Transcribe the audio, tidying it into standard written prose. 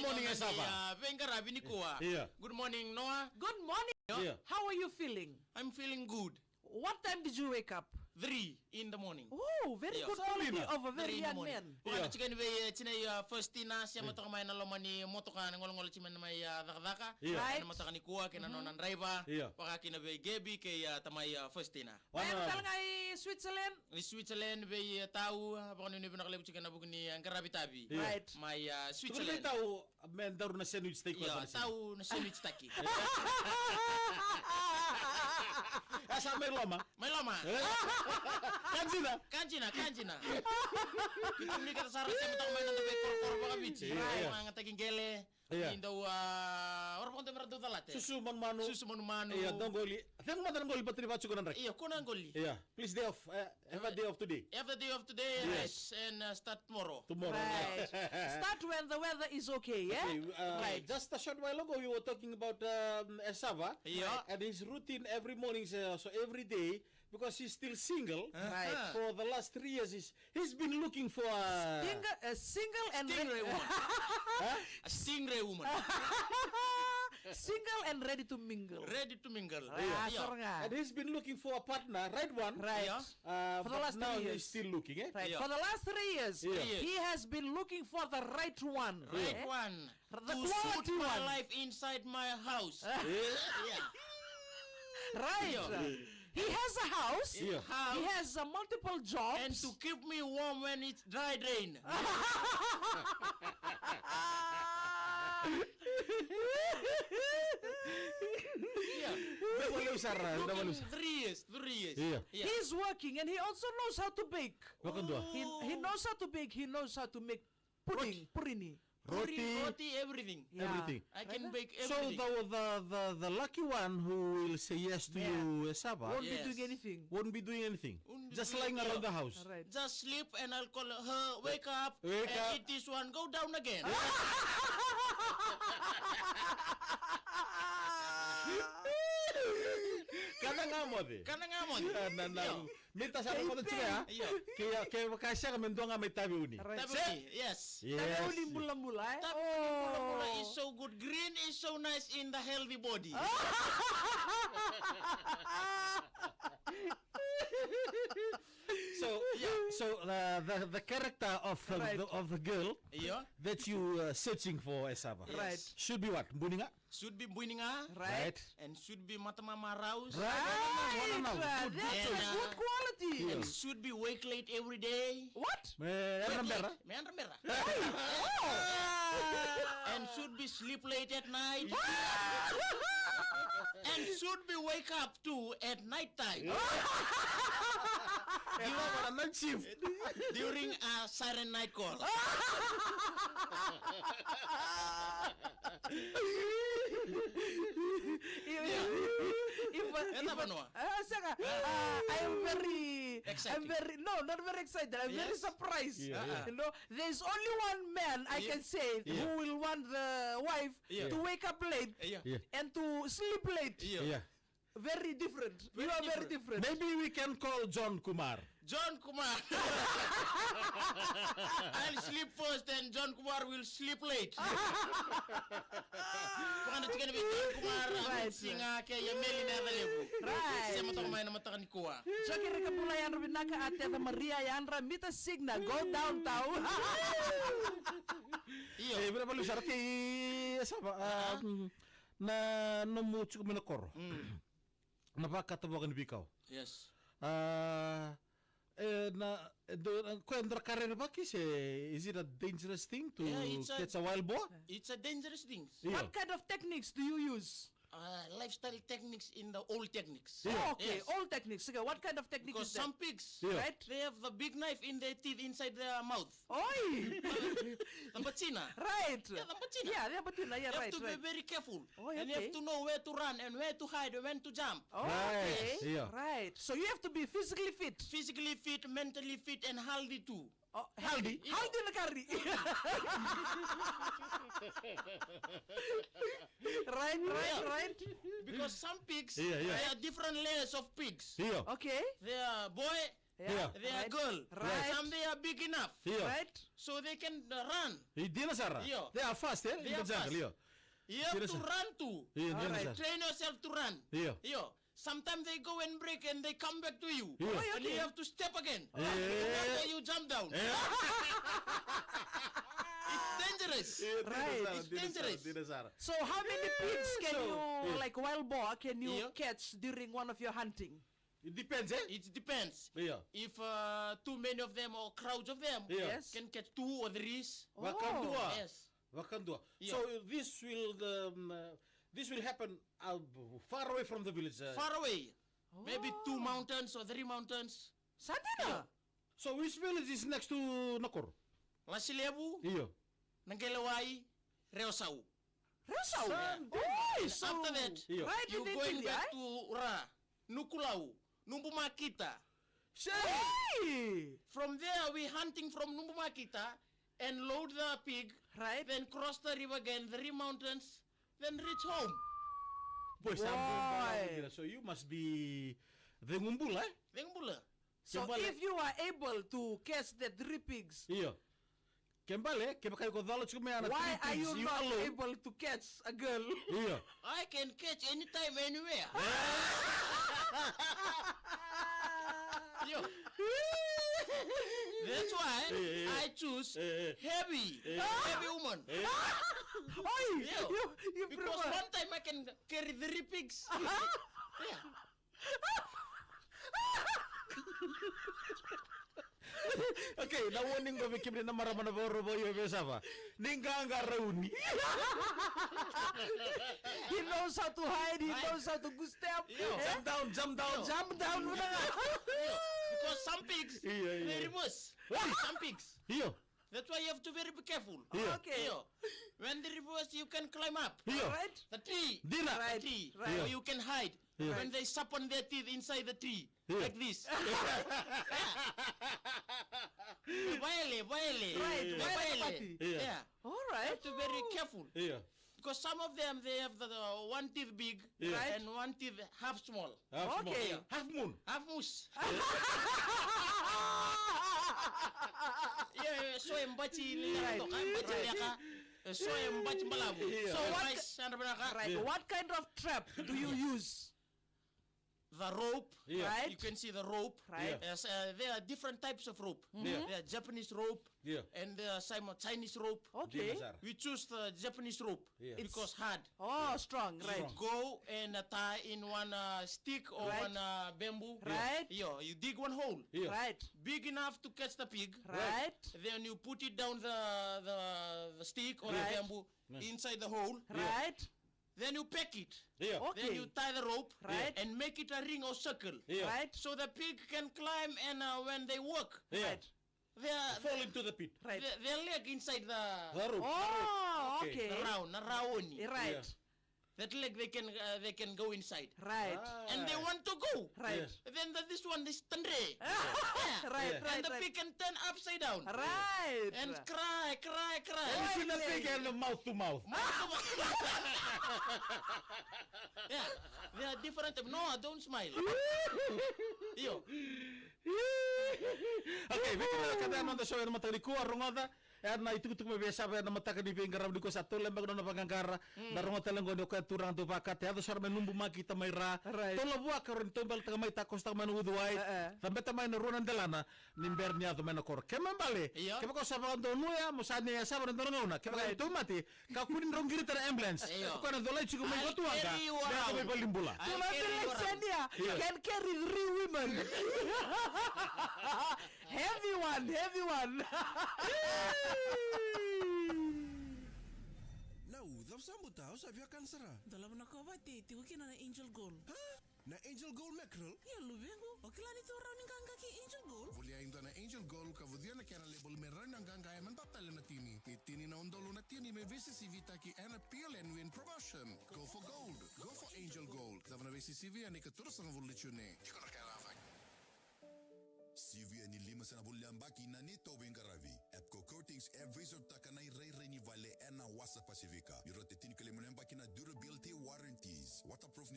morning, Esava. Good morning, Noah. Good morning. Yeah. How are you feeling? I'm feeling good. What time did you wake up? 3 in the morning. Oh, very good quality of a very 3 in the young morning. man. Kung ano chicken way chinay first tina siya mo to kamay na lomani moto ka ngol chiman may dakdaka. Right. Ano mo to kanikuha kinanon driver. Paka kinabay Gabi kay tamay first tina. Meron talaga ay Switzerland. Ni Switzerland bay tao baka nino nakalib chicken nabug ni ang karabitabi. Right. May Tuloy Switzerland. tao, men daw na sandwich steak ko. Tao na sandwich taki. Asa may loma? May lama. Kanjina. Kanjina. Kita ni kata sarap sa matang may nantabay kor baka bici. Mga taging gele. Indaw orang pun tempat itu talat. Susuman manu. Iya, dong goli. Teng matan goli bateri bacu kunan rek. Iya, kunan goli. Iya, please day off. Have a day off today. Have the day off today, yes, and start tomorrow. Right. Start when the weather is okay, yeah? Right. Just a short while ago, we were talking about Esava. Yeah. And his routine every morning, so every day, because he's still single. Right. For the last 3 years, he's been looking for a single and Stingray woman. A stingray woman. single and ready to mingle. Ready to mingle. And he's been looking for a partner, right one. Right. Yeah. For the last now 3 years. he's still looking, eh? Right. Yeah. For the last 3 years, Yeah. he has been looking for the right one. Right eh? one. The To quality suit my one. life inside my house. Yeah. Right. Yeah. He has a house. Yeah. House. He has multiple jobs. And to keep me warm when it's dry rain. Yeah. Wala usara, wala Looking usara. 3 years. 3 years. Yeah. He's working and he also knows how to bake. Bakit doon? He knows how to bake. He knows how to make pudding. Purini. Roti, everything. Yeah. Everything. I can bake So everything. the lucky one who will say yes to you, Esava, Won't be Yes. doing anything. won't be doing anything. Won't be Just doing- lying around yeah. the house. Right. Just sleep and I'll call her, wake up, Wake and up. eat this one, go down again. Kana nga mo di. Karena ngamon. Minta sa ako ng ha. Iyo. Kaya makasya kami doon nga may tabi uni. Right. Tapi, yes. Tayo uling mula-mula eh. Tapi pula-pula is so good. Green is so nice in the healthy body. So the character of Right. of the girl Iyo. that you searching for, Esava, Right. should be what? Buninga? Should be buininga. Right. And should be matamama raus. Right. Right. That's a Yeah. good quality. Yeah. And should be wake late every day. What? Ano bera? May andra mera. And should be sleep late at night. And should be wake up too at night time. Di ba wala night shift? During a siren night call. Apa, Noah? I'm very no, not very excited. I'm very Yes. surprised. Yeah. You know, there's only one man I Yeah. can say Yeah. who will want the wife Yeah. to wake up late Yeah. Yeah. and to sleep late. Yeah. Very different. You Very are very different. Maybe we can call John Kumar. John Kumar. I'll sleep first and John Kumar will sleep late. Bukan chicken be John Kumar Right. singa kaya meli na lebu. Right. Siya matang may namatakan kuha. So kira kapula yan rubinaka ate the Maria yan ramita signal go downtown. Iyo. Berapa lu syarat Esava? Na nomucho kami na koro. Napakatawagan bikaw. Yes. Kwendra karir ba kasi is it a dangerous thing to Yeah, it's a- catch a wild boar? It's a dangerous thing. Yeah. What kind of techniques do you use? Lifestyle techniques in the old techniques. Yeah. Oh, okay, Yes. all techniques. Okay, what kind of technique Because is that? some pigs, Yeah. Right? they have the big knife in their teeth inside their mouth. Oi! Lambat China. Right. Yeah, lambat China. Yeah, but yeah, You have right, to right. be very careful. Oh, And you okay. have to know where to run and where to hide and when to jump. Oh, Right, okay. yeah. Right. So you have to be physically fit. Physically fit, mentally fit, and healthy too. Oh, Healthy? Yeah. Healthy na kari. Right. Because some pigs, Yeah, yeah. there are different layers of pigs. Iyo. Okay. There are boy, Yeah. They are Right. girl. Right. Some they are big enough. Iya. Right? So they can run. Dina Sara. Iya. They are fast, ya? They are fast. Iya. You have Yes, to sir. run too. Iya, Dina Alright. Sara. Train yourself to run. Iya. Sometimes they go and break and they come back to you. Iya. Oh, And you have to step again. Eh. After you jump down. It's dangerous. Right. It's dangerous. Dina Sara. So how many pigs can So, you, like wild boar, can you Yeah. catch during one of your hunting? It depends, eh? It depends. Iya. If too many of them or crowds of them Yeah. Yes. can catch 2 or 3. Bahkan Oh. dua. Yes. Bahkan dua. Iya. So this will happen far away from the village. Far away. Maybe 2 Oh. mountains or 3 mountains. Sadina. So which village is next to Nakor? Lasilebu, Iya. Nangelawai, Reosau. Resau. San- Oy, And so after that, Iya. right you in going Italy, back eh? to Ra, Nukulau, Numbumakita. Hey! From there, we hunting from Numbumakita and load the pig, Right? then cross the river again, 3 mountains, then reach home. Boy, Boy. so you must be the ngumbul, eh? Then bula. So Kembali. if you are able to catch the 3 pigs, Iya. Kembali, kaya kayo ko dalo cuma anak why are you not alone. able to catch a girl? Iya. I can catch anytime, anywhere. Yo. That's why I choose heavy woman. Oy, Yeah. you Because prefer. one time I can carry 3 pigs. Yeah. Okay, nawaning ko bikin na maraman na boro boy besava. Ninganga rauni. He knows how to hide, he knows how to go step. Yo. Eh? Jump down, jump down. Jump down una nga. Because some pigs, Iya, iya. they reverse. Some pigs. Iyo. That's why you have to very be careful. Iya. Okay. Yo. When they reverse, you can climb up. Iyo. Right? The tree. Dina. The Right. tree. Right. Where you can hide. Yeah. When they sup on their teeth inside the tree. Yeah. Like this. Violate. Right, violate. Yeah. Yeah. All You right. have to be very careful. Iyo. Because some of them, they have the one teeth big Yeah. and one teeth half small. Half moon. Okay. Half moon. Half moose. Yeah, so yung bachi Right. nila to kan, bachi Right. nila ka. So yung bachi malabo. Yeah. So So what guys, ano ba na ka? Right. Yeah. What kind of trap do you use? The rope. Yeah. Right? You can see the rope. Right. Yes, there are different types of rope. Yeah. There are Japanese rope Yeah. and there are some Chinese rope. Okay. Dina Sara. We choose the Japanese rope Yeah. because hard. Oh, strong. Right. You go and tie in one stick or Right. one bamboo. Right. You dig one hole. Yeah. Right. Big enough to catch the pig. Right. Then you put it down the stick or Right. the bamboo inside the hole. Right. Then you pack it. Yeah. Then Okay. you tie the rope Right. and make it a ring or circle. Yeah. Right. So the pig can climb and when they walk, Yeah. Right. their, Fall into the pit. Right. their leg inside the Haru. Oh, Okay. okay. round, narawon. Right. Yeah. That leg they can go inside. Right. And they want to go. Right. Then this one is tendre. Right. Yeah. Right. And the Right. pig can turn upside down. Right. And cry. You see the pig and the mouth to mouth. Yeah, they are different. No, don't smile. Yo, Okay, kada nanda so na matali ko arongoda. Na itu me besa na mataka di pinggara di ko satu lembag na pangangkara. Darongo talang go ka turang tu pakat. Ya sar menumbu makita maira. Right. Tolo bua karon tombal taga mai takos taga manu uduai. Sampai tamai na runan delana nimbernia to menokor. Kemambale. Iya. Kema ko sabar do nuya musani ya sabar do ngona. Kema Right. to mati. Ka kunin rongiri ter ambulance. Iya. Ko na dolai chiku mai I'll ko tuanga. carry you Dia around. ko balimbula. I'll Tulang carry you around. Alexandria Yeah. can carry 3 women. Heavy one. Now, sambut tahu sa kan sara. Dalam nak kau bati, tigo kina na Angel Gold. Na Angel Gold Mackerel. Ya lu bengo. Okilan itu orang ni kang kaki Angel Gold. Boleh ainda na Angel Gold kavudia na kera label meran ang gangaya man tatala na tini. Itini na ondolo na tini may visi CV taki and appeal and win promotion. Go for gold. Go for Angel Gold. Dapat na visi CV ani keturus ang evolusyone. Iko na kera avak. CV ani 5 sana bulan baki na nito Wingaravi. Epco Coatings every sort takanay ray ni vale ena wasa Pacifica. Biro tetini kalimunan baki na durability warranties. Waterproof